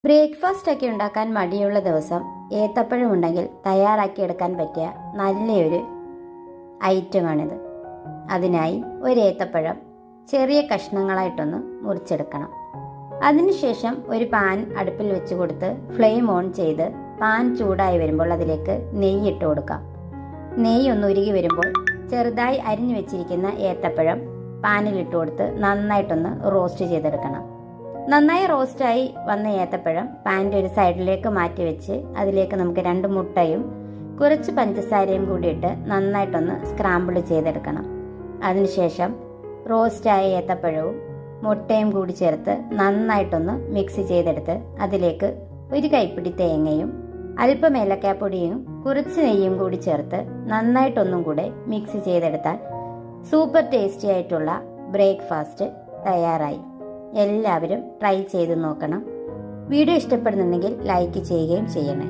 Breakfast ഒക്കെ ഉണ്ടാക്കാൻ മടിയുള്ള ദിവസം ഏത്തപ്പഴം ഉണ്ടെങ്കിൽ തയ്യാറാക്കിയെടുക്കാൻ പറ്റിയ നല്ലൊരു ഐറ്റമാണിത്. അതിനായി ഒരു ഏത്തപ്പഴം ചെറിയ കഷ്ണങ്ങളായിട്ടൊന്ന് മുറിച്ചെടുക്കണം. അതിനുശേഷം ഒരു പാൻ അടുപ്പിൽ വെച്ച് കൊടുത്ത് ഫ്ലെയിം ഓൺ ചെയ്ത് പാൻ ചൂടായി വരുമ്പോൾ അതിലേക്ക് നെയ്യ് ഇട്ട് കൊടുക്കാം. നെയ്യ് ഒന്ന് ഉരുകി വരുമ്പോൾ ചെറുതായി അരിഞ്ഞു വെച്ചിരിക്കുന്ന ഏത്തപ്പഴം പാനിലിട്ട് കൊടുത്ത് നന്നായിട്ടൊന്ന് റോസ്റ്റ് ചെയ്തെടുക്കണം. നന്നായി റോസ്റ്റായി വന്ന ഏത്തപ്പഴം പാൻ്റെ ഒരു സൈഡിലേക്ക് മാറ്റി വെച്ച് അതിലേക്ക് നമുക്ക് 2 മുട്ടയും കുറച്ച് പഞ്ചസാരയും കൂടി ഇട്ട് നന്നായിട്ടൊന്ന് സ്ക്രാമ്പിൾ ചെയ്തെടുക്കണം. അതിനുശേഷം റോസ്റ്റായ ഏത്തപ്പഴവും മുട്ടയും കൂടി ചേർത്ത് നന്നായിട്ടൊന്ന് മിക്സ് ചെയ്തെടുത്ത് അതിലേക്ക് ഒരു കൈപ്പിടി തേങ്ങയും അല്പം ഏലക്കാപ്പൊടിയും കുറച്ച് നെയ്യും കൂടി ചേർത്ത് നന്നായിട്ടൊന്നും കൂടെ മിക്സ് ചെയ്തെടുത്താൽ സൂപ്പർ ടേസ്റ്റി ആയിട്ടുള്ള ബ്രേക്ക്ഫാസ്റ്റ് തയ്യാറായി. എല്ലാവരും ട്രൈ ചെയ്ത് നോക്കണം. വീഡിയോ ഇഷ്ടപ്പെടുന്നുണ്ടെങ്കിൽ ലൈക്ക് ചെയ്യുകയും ചെയ്യണേ.